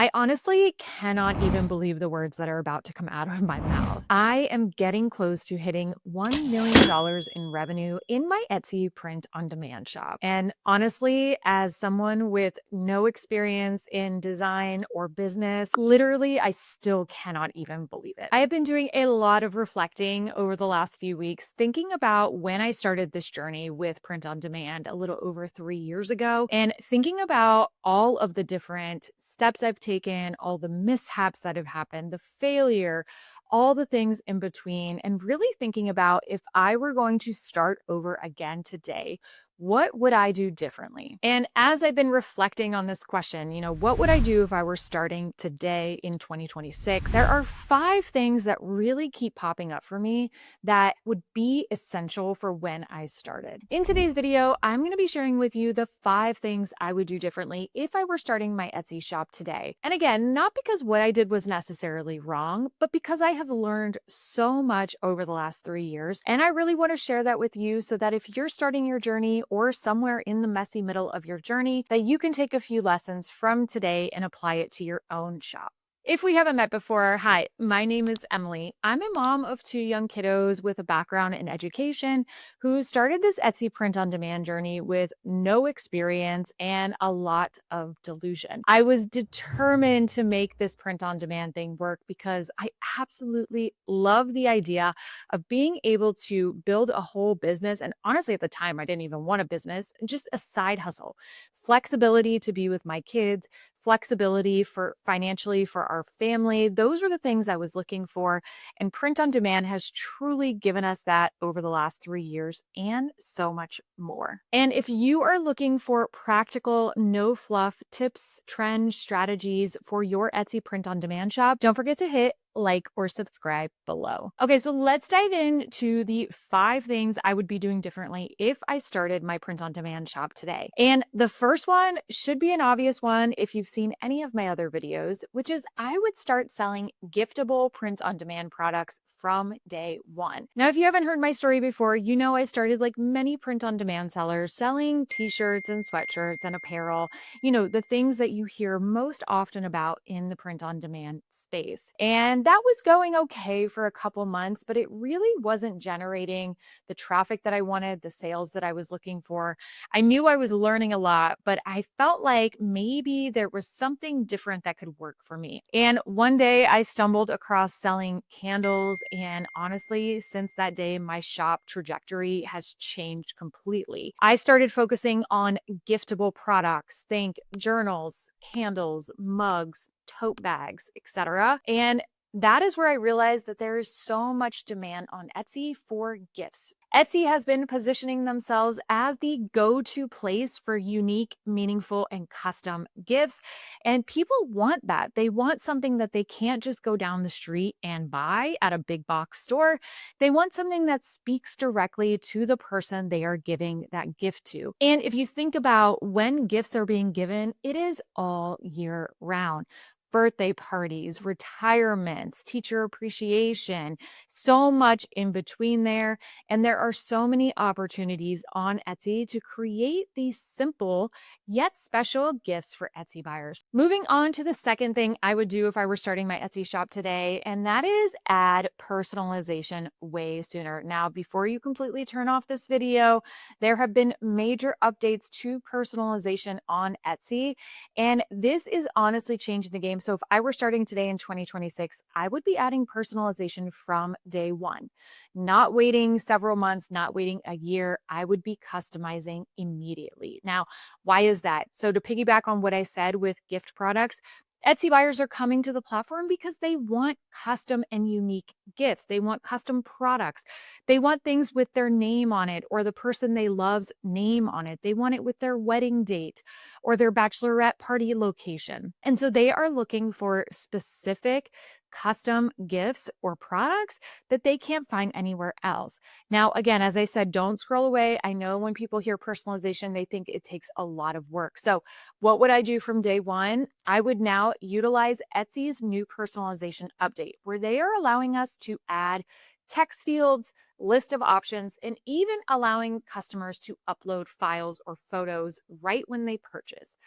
I honestly cannot even believe the words that are about to come out of my mouth. I am getting close to hitting $1 million in revenue in my Etsy print on demand shop. And honestly, as someone with no experience in design or business, literally, I still cannot even believe it. I have been doing a lot of reflecting over the last few weeks, thinking about when I started this journey with print on demand a little over 3 years ago, and thinking about all of the different steps I've taken, all the mishaps that have happened, the failure, all the things in between, and really thinking about if I were going to start over again today, what would I do differently? And as I've been reflecting on this question, what would I do if I were starting today in 2026? There are 5 things that really keep popping up for me that would be essential for when I started. In today's video, I'm going to be sharing with you the 5 things I would do differently if I were starting my Etsy shop today. And again, not because what I did was necessarily wrong, but because I have learned so much over the last 3 years. And I really want to share that with you so that if you're starting your journey or somewhere in the messy middle of your journey, that you can take a few lessons from today and apply it to your own shop. If we haven't met before, hi, my name is Emily. I'm a mom of 2 young kiddos with a background in education who started this Etsy print on demand journey with no experience and a lot of delusion. I was determined to make this print on demand thing work because I absolutely love the idea of being able to build a whole business. And honestly, at the time, I didn't even want a business, just a side hustle, flexibility to be with my kids, flexibility for financially for our family. Those were the things I was looking for. And print on demand has truly given us that over the last 3 years and so much more. And if you are looking for practical, no fluff tips, trends, strategies for your Etsy print on demand shop, don't forget to hit like or subscribe below. Okay, so let's dive into the 5 things I would be doing differently if I started my print on demand shop today. And the first one should be an obvious one if you've seen any of my other videos, which is I would start selling giftable print on demand products from day one. Now, if you haven't heard my story before, you know I started like many print on demand sellers selling t-shirts and sweatshirts and apparel, the things that you hear most often about in the print on demand space. And that was going okay for a couple months, but it really wasn't generating the traffic that I wanted, the sales that I was looking for. I knew I was learning a lot, but I felt like maybe there was something different that could work for me. And one day I stumbled across selling candles. And honestly, since that day, my shop trajectory has changed completely. I started focusing on giftable products, think journals, candles, mugs, tote bags, etc. And that is where I realized that there is so much demand on Etsy for gifts. Etsy has been positioning themselves as the go-to place for unique, meaningful, and custom gifts. And people want that. They want something that they can't just go down the street and buy at a big box store. They want something that speaks directly to the person they are giving that gift to. And if you think about when gifts are being given, it is all year round. Birthday parties, retirements, teacher appreciation, so much in between there. And there are so many opportunities on Etsy to create these simple yet special gifts for Etsy buyers. Moving on to the second thing I would do if I were starting my Etsy shop today, and that is add personalization way sooner. Now, before you completely turn off this video, there have been major updates to personalization on Etsy, and this is honestly changing the game. So if I were starting today in 2026, I would be adding personalization from day one, not waiting several months, not waiting a year. I would be customizing immediately. Now, why is that? So to piggyback on what I said with gift products, Etsy buyers are coming to the platform because they want custom and unique gifts. They want custom products. They want things with their name on it or the person they love's name on it. They want it with their wedding date or their bachelorette party location. And so they are looking for specific custom gifts or products that they can't find anywhere else. Now, again, as I said, don't scroll away. I know when people hear personalization, they think it takes a lot of work. So what would I do from day one? I would now utilize Etsy's new personalization update, where they are allowing us to add text fields, list of options, and even allowing customers to upload files or photos right when they purchase.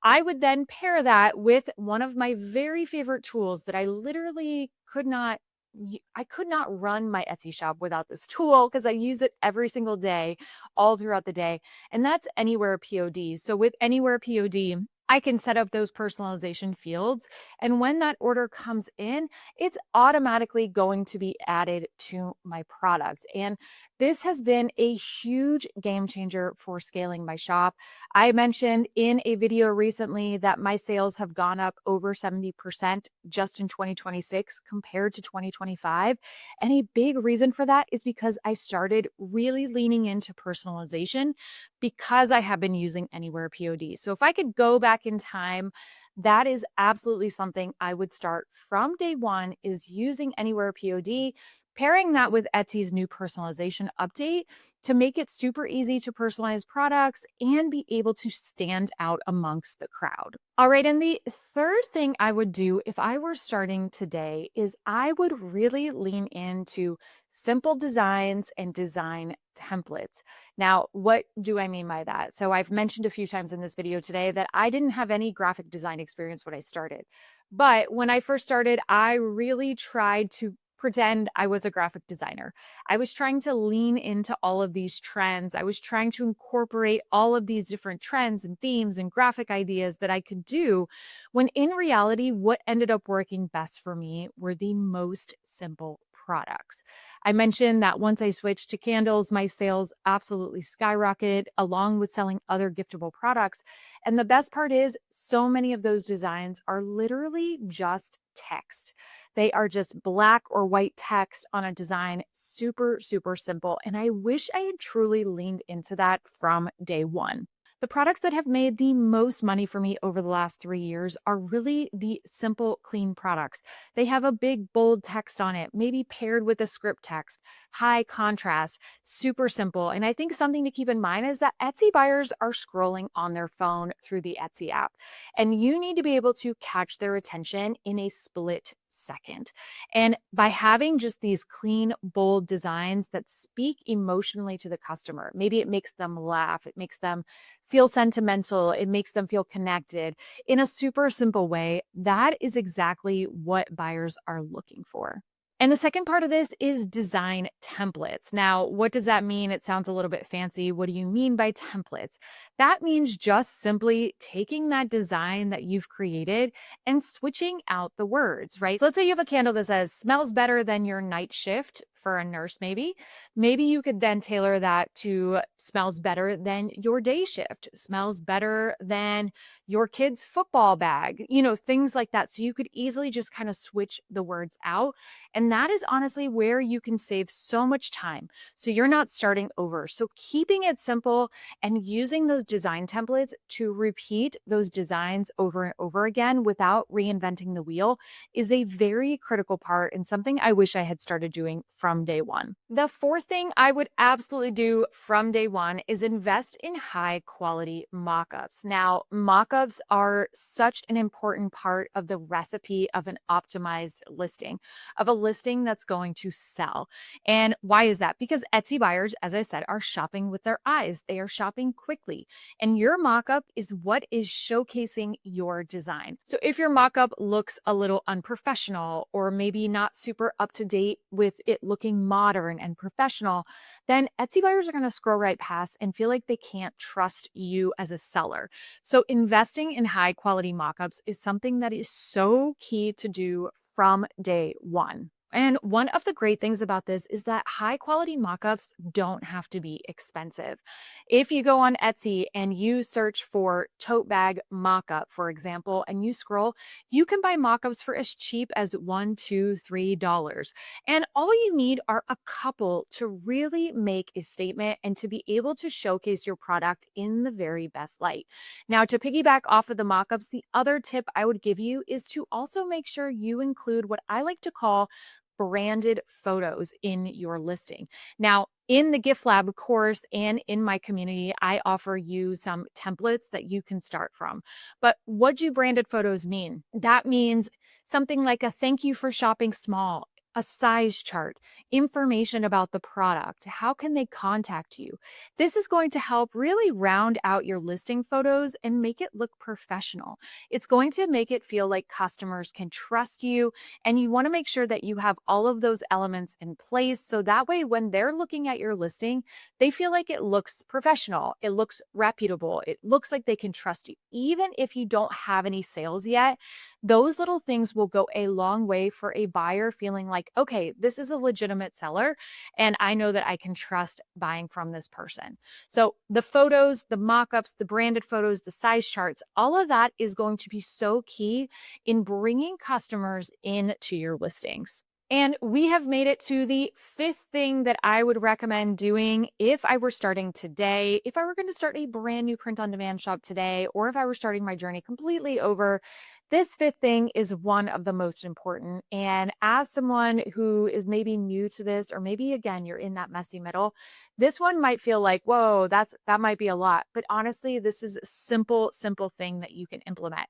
I would then pair that with one of my very favorite tools that I literally I could not run my Etsy shop without this tool because I use it every single day, all throughout the day. And that's Anywhere POD. So with Anywhere POD, I can set up those personalization fields. And when that order comes in, it's automatically going to be added to my product. And this has been a huge game changer for scaling my shop. I mentioned in a video recently that my sales have gone up over 70% just in 2026 compared to 2025. And a big reason for that is because I started really leaning into personalization because I have been using Anywhere POD. So if I could go back in time, that is absolutely something I would start from day one is using Anywhere POD, pairing that with Etsy's new personalization update to make it super easy to personalize products and be able to stand out amongst the crowd. All right, and the third thing I would do if I were starting today is I would really lean into simple designs and design templates. Now, what do I mean by that? So I've mentioned a few times in this video today that I didn't have any graphic design experience when I started. But when I first started, I really tried to pretend I was a graphic designer. I was trying to lean into all of these trends. I was trying to incorporate all of these different trends and themes and graphic ideas that I could do, when in reality, what ended up working best for me were the most simple products. I mentioned that once I switched to candles, my sales absolutely skyrocketed along with selling other giftable products. And the best part is, so many of those designs are literally just text. They are just black or white text on a design, super, super simple. And I wish I had truly leaned into that from day one. The products that have made the most money for me over the last 3 years are really the simple, clean products. They have a big, bold text on it, maybe paired with a script text, high contrast, super simple. And I think something to keep in mind is that Etsy buyers are scrolling on their phone through the Etsy app, and you need to be able to catch their attention in a split second. And by having just these clean, bold designs that speak emotionally to the customer, maybe it makes them laugh, it makes them feel sentimental, it makes them feel connected in a super simple way. That is exactly what buyers are looking for. And the second part of this is design templates. Now, what does that mean? It sounds a little bit fancy. What do you mean by templates? That means just simply taking that design that you've created and switching out the words, right? So let's say you have a candle that says smells better than your night shift for a nurse, maybe. Maybe you could then tailor that to smells better than your day shift, smells better than your kid's football bag, things like that. So you could easily just kind of switch the words out. And that is honestly where you can save so much time. So you're not starting over. So keeping it simple and using those design templates to repeat those designs over and over again without reinventing the wheel is a very critical part and something I wish I had started doing from day one. The fourth thing I would absolutely do from day one is invest in high quality mockups. Now, mockups are such an important part of the recipe of an optimized listing, of a listing that's going to sell. And why is that? Because Etsy buyers, as I said, are shopping with their eyes. They are shopping quickly. And your mockup is what is showcasing your design. So if your mockup looks a little unprofessional or maybe not super up to date with it looking modern and professional, then Etsy buyers are going to scroll right past and feel like they can't trust you as a seller. So investing in high quality mockups is something that is so key to do from day one. And one of the great things about this is that high quality mockups don't have to be expensive. If you go on Etsy and you search for tote bag mockup, for example, and you scroll, you can buy mockups for as cheap as $1, $2, $3. And all you need are a couple to really make a statement and to be able to showcase your product in the very best light. Now, to piggyback off of the mockups, the other tip I would give you is to also make sure you include what I like to call branded photos in your listing. Now, in the Gift Lab course and in my community, I offer you some templates that you can start from. But what do branded photos mean? That means something like a thank you for shopping small, a size chart, information about the product, how can they contact you. This is going to help really round out your listing photos and make it look professional. It's going to make it feel like customers can trust you, and you want to make sure that you have all of those elements in place so that way when they're looking at your listing, they feel like it looks professional, it looks reputable, it looks like they can trust you. Even if you don't have any sales yet, those little things will go a long way for a buyer feeling like, okay, this is a legitimate seller and I know that I can trust buying from this person. So the photos, the mock-ups, the branded photos, the size charts, all of that is going to be so key in bringing customers into your listings. And we have made it to the fifth thing that I would recommend doing if I were starting today, if I were going to start a brand new print on demand shop today, or if I were starting my journey completely over. This fifth thing is one of the most important. And as someone who is maybe new to this, or maybe again, you're in that messy middle, this one might feel like, whoa, that might be a lot. But honestly, this is a simple thing that you can implement.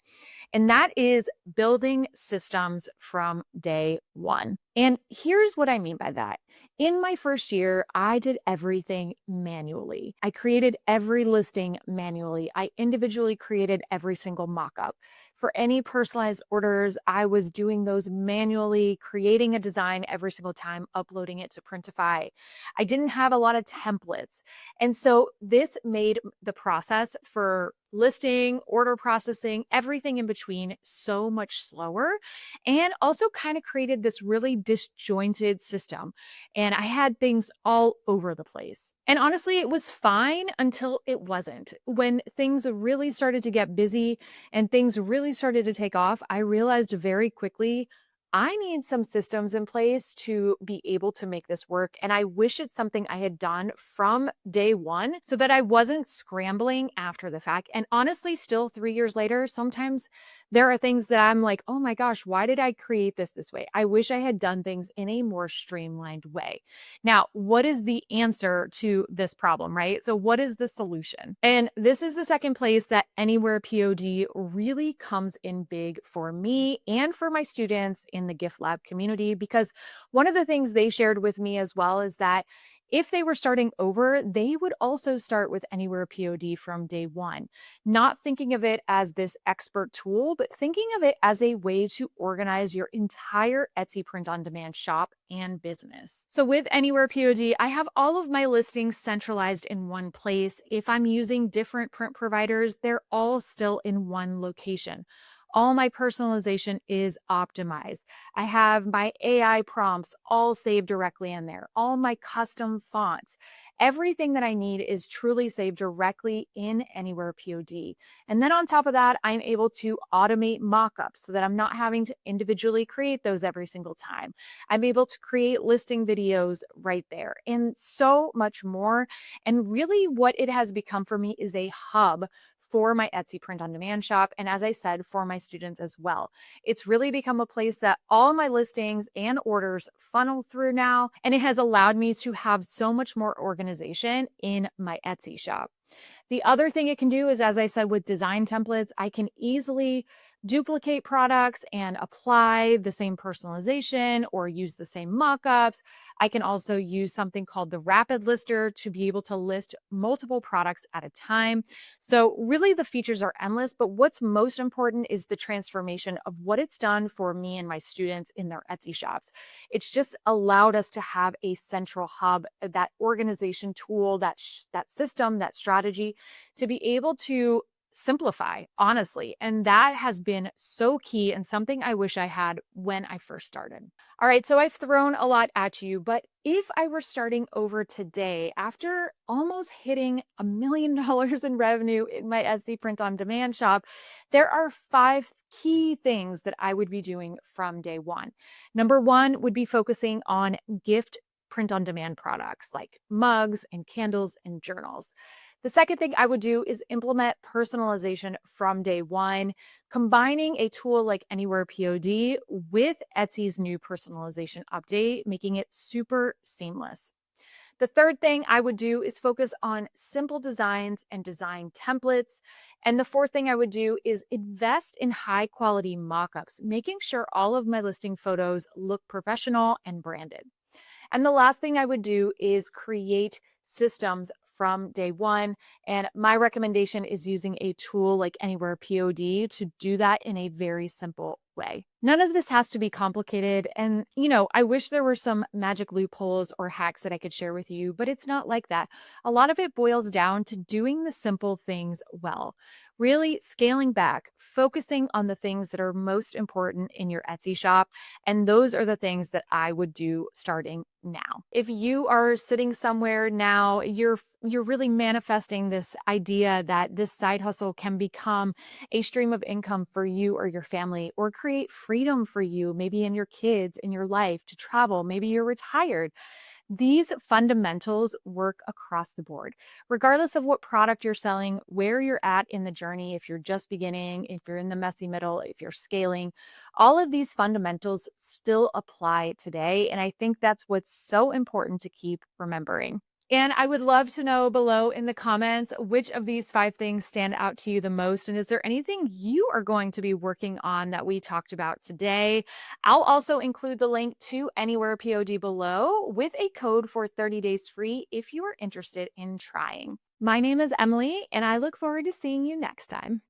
And that is building systems from day one. And here's what I mean by that. In my first year, I did everything manually. I created every listing manually. I individually created every single mockup. For any personalized orders, I was doing those manually, creating a design every single time, uploading it to Printify. I didn't have a lot of templates. And so this made the process for listing, order processing, everything in between so much slower, and also kind of created this really disjointed system. And I had things all over the place. And honestly, it was fine until it wasn't. When things really started to get busy and things really started to take off, I realized very quickly I need some systems in place to be able to make this work. And I wish it's something I had done from day one so that I wasn't scrambling after the fact. And honestly, still 3 years later, sometimes there are things that I'm like, oh my gosh, why did I create this way? I wish I had done things in a more streamlined way. Now, what is the answer to this problem, right? So, what is the solution? And this is the second place that Anywhere POD really comes in big for me and for my students in the Gift Lab community, because one of the things they shared with me as well is that if they were starting over, they would also start with Anywhere POD from day one, not thinking of it as this expert tool, but thinking of it as a way to organize your entire Etsy print on demand shop and business. So with Anywhere POD, I have all of my listings centralized in one place. If I'm using different print providers, they're all still in one location. All my personalization is optimized. I have my AI prompts all saved directly in there, all my custom fonts. Everything that I need is truly saved directly in Anywhere POD. And then on top of that, I'm able to automate mockups so that I'm not having to individually create those every single time. I'm able to create listing videos right there and so much more. And really, what it has become for me is a hub for my Etsy print on demand shop. And as I said, for my students as well. It's really become a place that all my listings and orders funnel through now. And it has allowed me to have so much more organization in my Etsy shop. The other thing it can do is, as I said, with design templates, I can easily duplicate products and apply the same personalization or use the same mockups. I can also use something called the rapid lister to be able to list multiple products at a time. So really the features are endless, but what's most important is the transformation of what it's done for me and my students in their Etsy shops. It's just allowed us to have a central hub, that organization tool, that system, that strategy to be able to simplify, honestly. And that has been so key and something I wish I had when I first started. All right, so I've thrown a lot at you, but if I were starting over today after almost hitting $1 million in revenue in my Etsy print on demand shop, there are 5 key things that I would be doing from day one. Number one would be focusing on gift print on demand products like mugs and candles and journals. The second thing I would do is implement personalization from day one, combining a tool like Anywhere POD with Etsy's new personalization update, making it super seamless. The third thing I would do is focus on simple designs and design templates. And the fourth thing I would do is invest in high quality mockups, making sure all of my listing photos look professional and branded. And the last thing I would do is create systems from day one. And my recommendation is using a tool like Anywhere POD to do that in a very simple way. None of this has to be complicated. And, I wish there were some magic loopholes or hacks that I could share with you, but it's not like that. A lot of it boils down to doing the simple things well, really scaling back, focusing on the things that are most important in your Etsy shop. And those are the things that I would do starting now. If you are sitting somewhere now, you're really manifesting this idea that this side hustle can become a stream of income for you or your family, or create freedom for you, maybe in your kids, in your life to travel. Maybe you're retired. These fundamentals work across the board, regardless of what product you're selling, where you're at in the journey, if you're just beginning, if you're in the messy middle, if you're scaling, all of these fundamentals still apply today. And I think that's what's so important to keep remembering. And I would love to know below in the comments which of these 5 things stand out to you the most. And is there anything you are going to be working on that we talked about today? I'll also include the link to Anywhere POD below with a code for 30 days free if you are interested in trying. My name is Emily, and I look forward to seeing you next time.